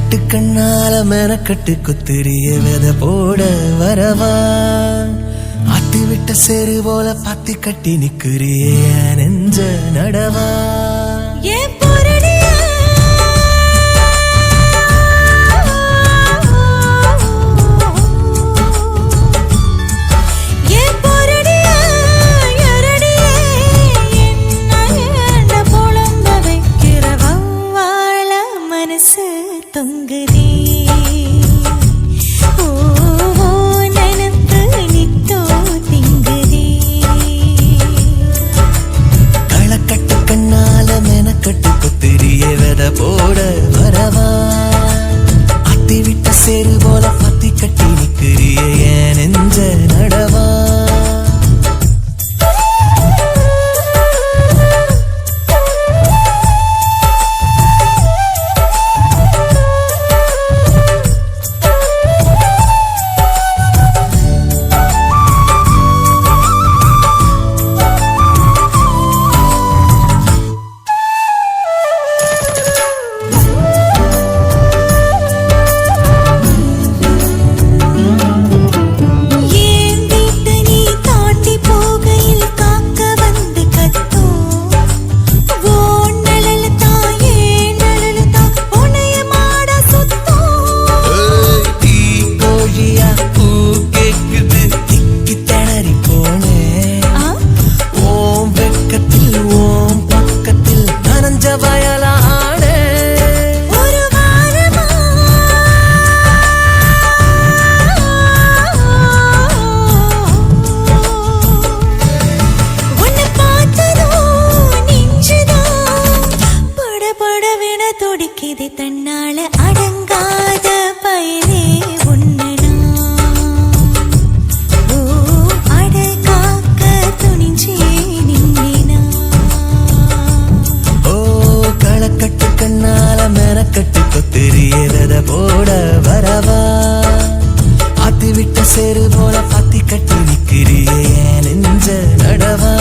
கட்டு கண்ணால மெனக்கட்டு குத்திரிய வித போட வரவா ஆத்தி விட்ட சேரு போல பாத்தி கட்டி நிக்கிறிய நெஞ்ச நடவா போட வரவா அத்தி விட்ட சேரு போல பத்தி கட்டி நிக்கிறிய நெஞ்ச நடவா தன்னால அடங்காத பயனே உன்னனா ஓ அடகாக்க துணிஞ்சே நின்னா ஓ களக்கட்டு கண்ணால மெனக்கட்டு கொத்திரியத போட வரவா ஆத்தி விட்ட சேரு போல பாத்தி கட்டி நிக்கிறிய நெஞ்ச நடவா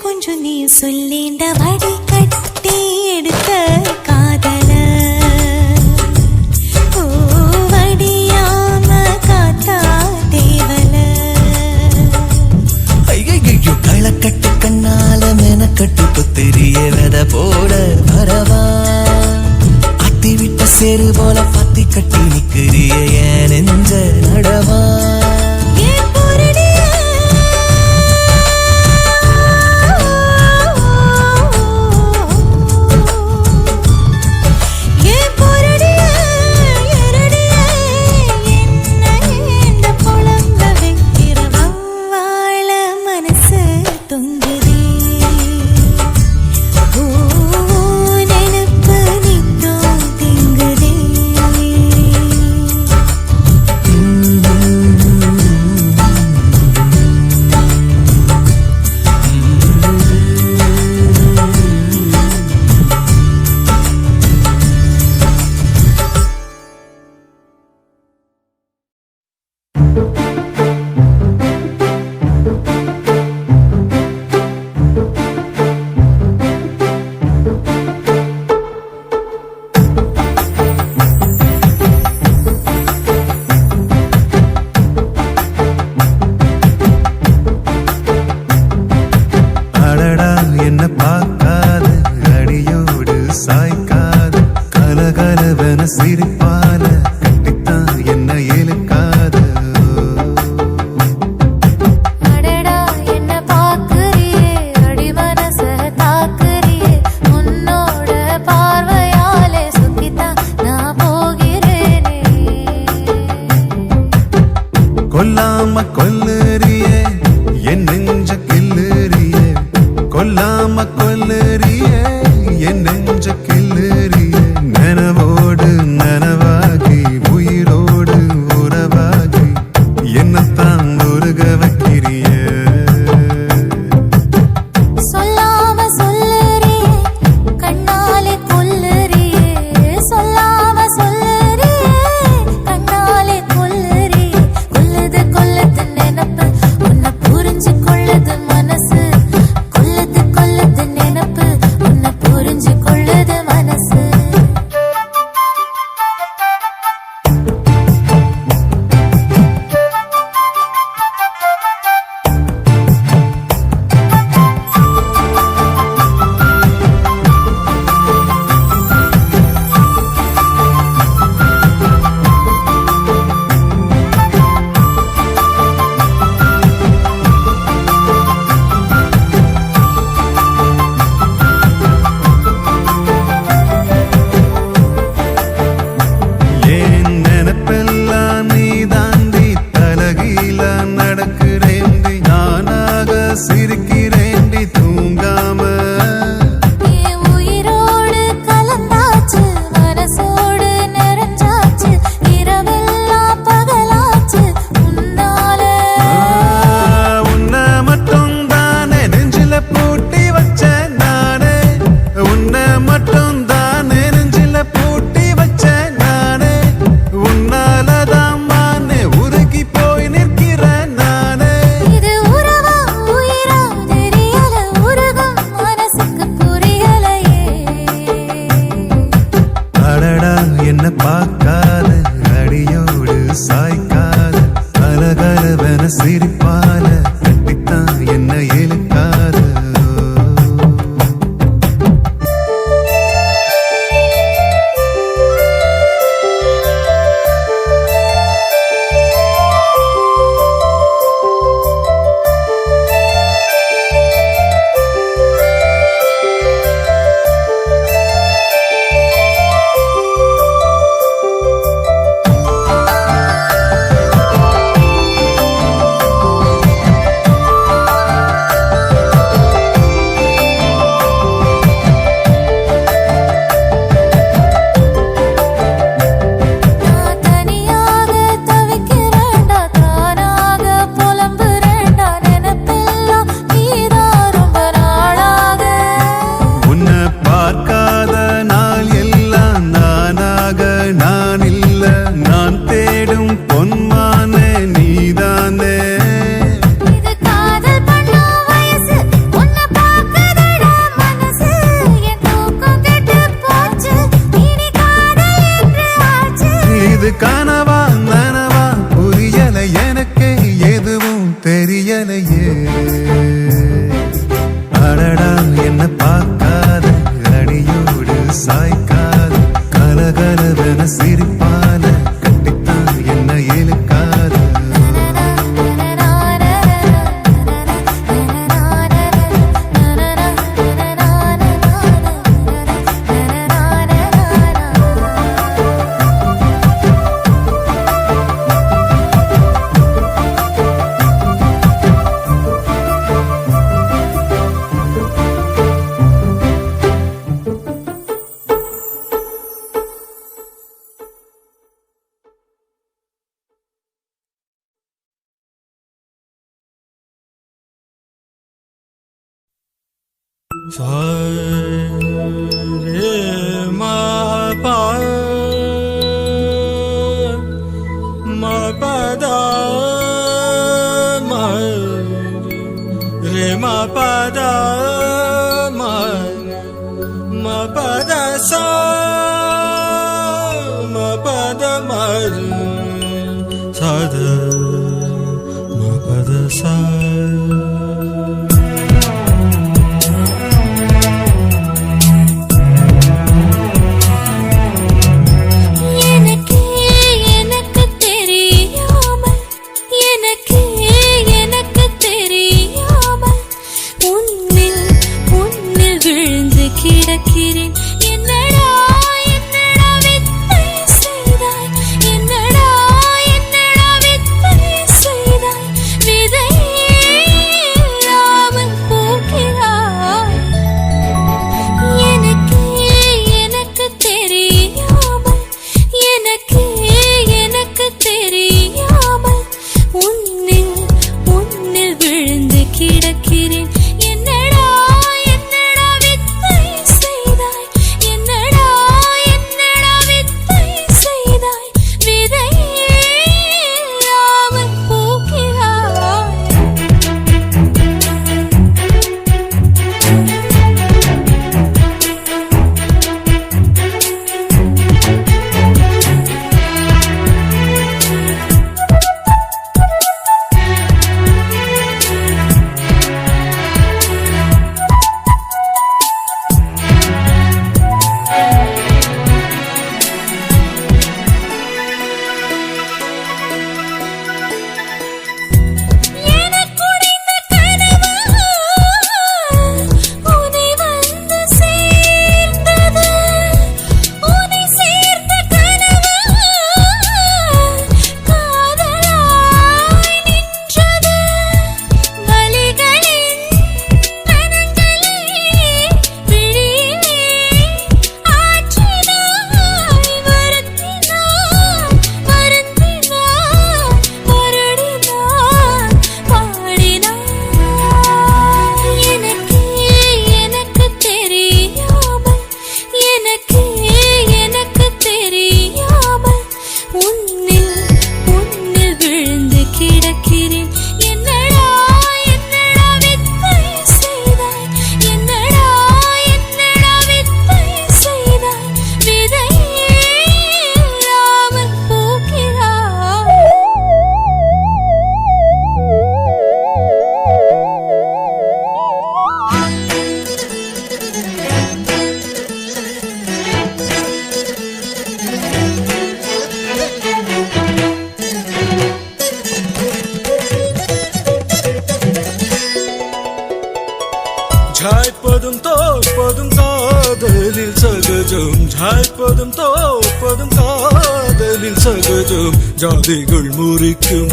கொஞ்சம் நீ சொல்லிண்ட வடி கட்டி எடுத்த காதல ஓ வடியாம காத்தா தேவல ஐயோ களக்கட்டு கண்ணால மெனக்கட்டு குத்திரிய வித போட வரவா அத்தி விட்ட சேரு போல பத்தி கட்டி நிக்கிறிய நெஞ்ச நடவா கொல்லறிய என் நெஞ்ச கில்லறிய நனவோடு நனவாகி உயிரோடு உறவாகி என்னத்தான் உருக வைக்கிறிய என்ன பார்க்காத அடியோடு சாய்க்காத கலகலவென சிரிப்பால கட்டித்தான் என்ன இழுக்காத கனவா நனவா புரியல எனக்கு எதுவும் தெரியலையே அடடா என்ன பார்க்காத அடியோடு சாய்க்காத கலகலவென சிரிப்பால கட்டித்தான் என்ன இழுக்காத sa re ma pa da ma re ma pa da ma pa da sa ma pa da ma sa da ma pa da sa ஜாய்ப்பதும் காதலில் சகஜம் ஜாய்ப்பதும் தோப்பதும் காதலில் சகஜம் ஜாதிகள் முறிக்கும்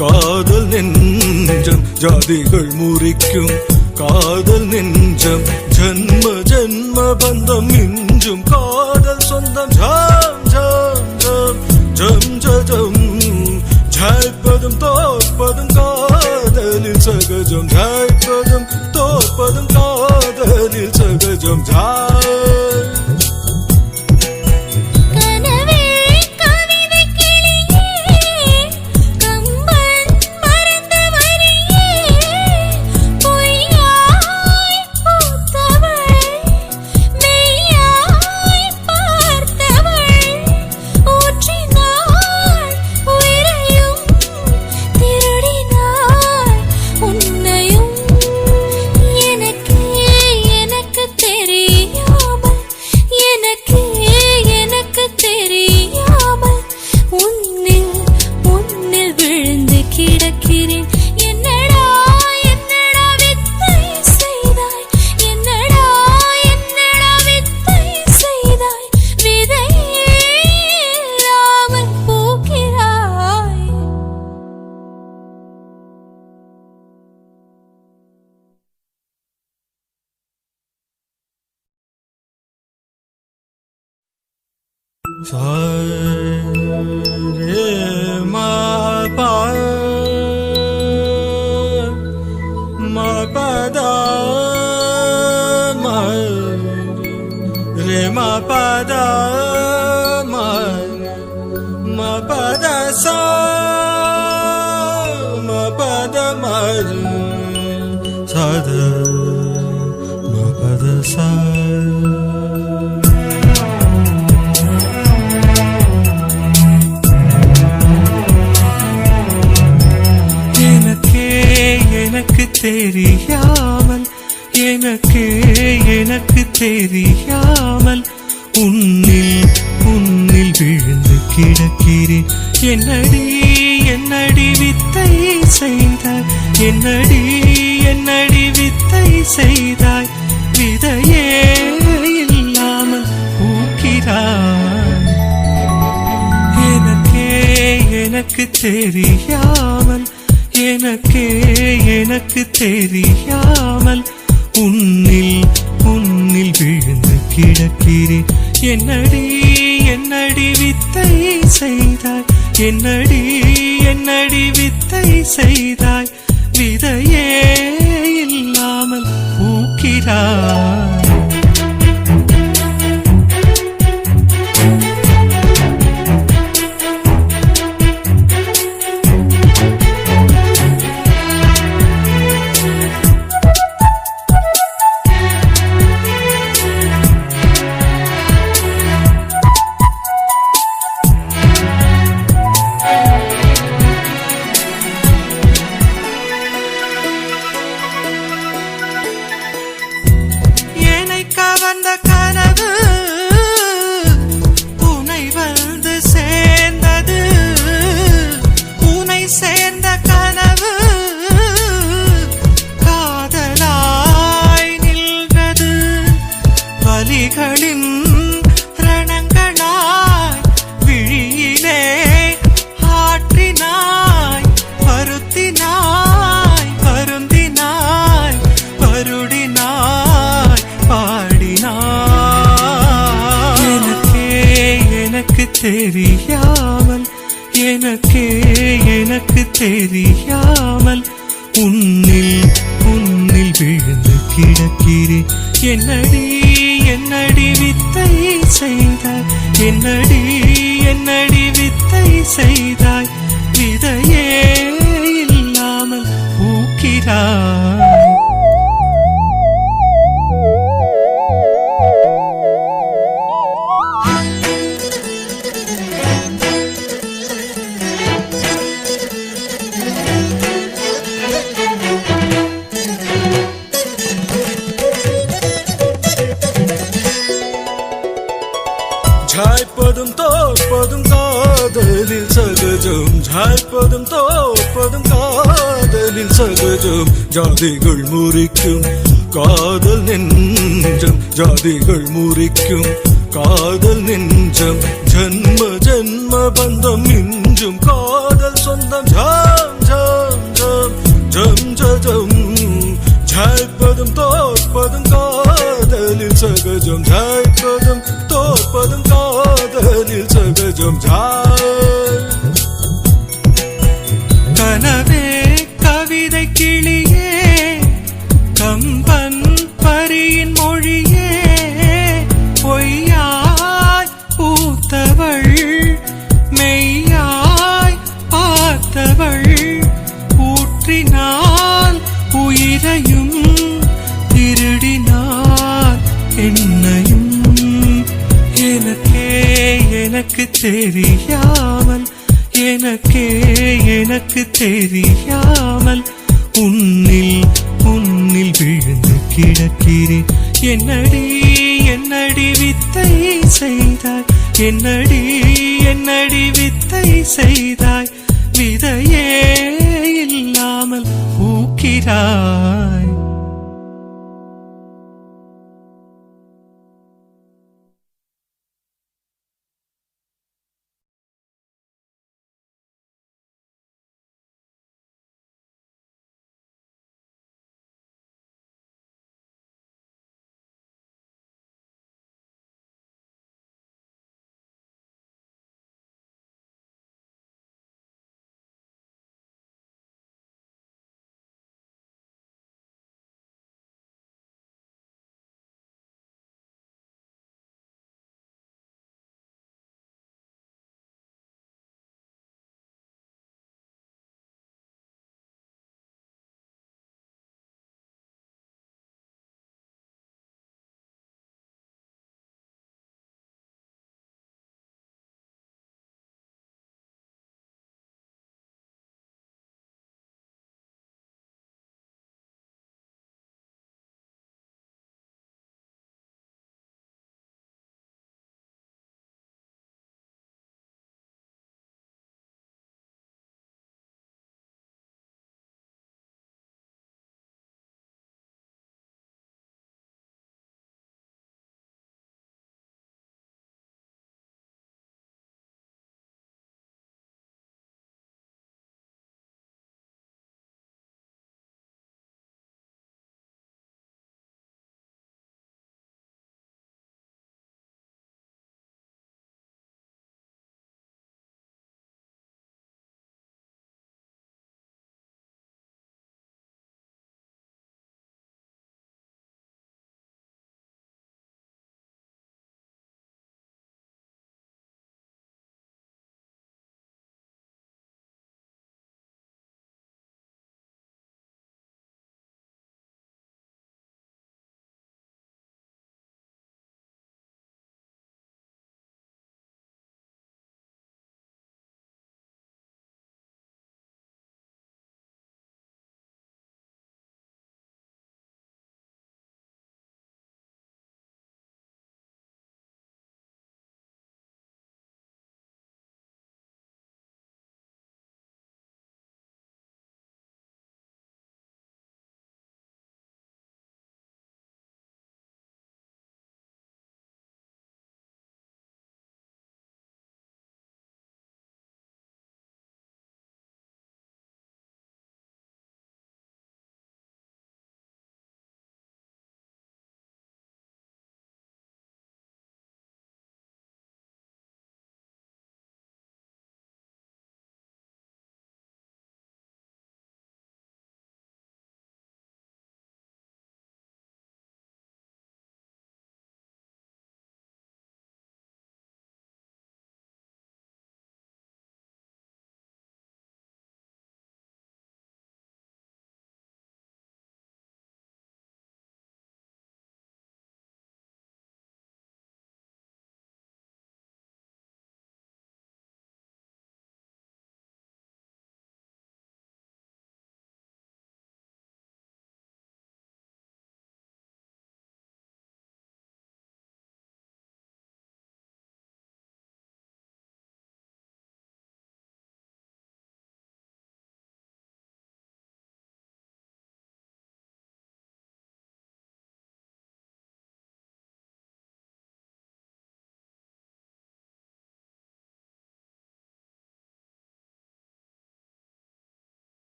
காதல் நெஞ்சம் ஜாதிகள் முறிக்கும் காதல் நெஞ்சம் ஜன்ம ஜன்ம பந்தம் மிஞ்சும் காதல் சொந்தம் ஜாம் ஜாம் ஜாம் ஜம் ஜம் ஜாய்ப்பதும் தோப்பதும் காதலில் சகஜம் ஜாய்ப்பதும் தோப்பதும் காதலில் சகஜம் ஜாய் தெரியாமல் எனக்கு தெரியாமல் உன்னில் விழுந்து கிடக்கிறேன் என்னடி வித்தை செய்தாய் என்னடி வித்தை செய்தாய் விதையே இல்லாமல் பூக்கிறாய் எனக்கு தெரியாமல் எனக்கு தெரியாமல் உன்னில் விழுந்து கிடக்கிறேன் என்னடி வித்தை செய்தாய் என்னடி வித்தை செய்தாய் விதையே இல்லாமல் பூக்கிறாய் தெரியாமல் எனக்கு தெரியாமல் உன்னில் விழுந்து கிடக்கிறேன் என்னடி வித்தை செய்தாய் என்னடி வித்தை செய்தாய் விதையே இல்லாமல் பூக்கிறாய் ஜாய்ப்பதும் தோப்பதும் காதலில் சகஜம் ஜாய்ப்பதும் தோப்பதும் காதலில் சகஜம் ஜாதிகள் முறிக்கும் காதல் நெஞ்சம் ஜாதிகள் முறிக்கும் காதல் நெஞ்சம் ஜன்ம ஜன்ம பந்தம் மிஞ்சும் காதல் சொந்தம் ஜாம் ஜாம் ஜாம் ஜம் ஜம் ஜாய்ப்பதும் தோற்பதும் காதலில் சகஜம் ஜாய்ப்பதும் தோற்பதும் காதலில் சகஜம் ஜாய் கனவே கவிதை கிளியே கம்பன் பரியின் மொழியே பொய்யாய் பூத்தவள் மெய்யாய் பார்த்தவள் ஊற்றினால் உயிரையும் திருடினால் என்னையும் எனக்கே எனக்கு தெரியாமல் எனக்கே எனக்கு தெரியாமல் உன்னில் உன்னில் விழுந்து கிடக்கிறேன் என்னடி என்னடி வித்தை செய்தாய் என்னடி என்னடி வித்தை செய்தாய் விதையே இல்லாமல் பூக்கிறாய்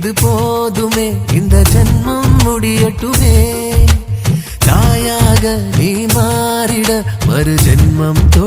இது போதுமே இந்த ஜென்மம் முடியட்டுமே தாயாக நீ மாறிட மறு ஜென்மம் தொட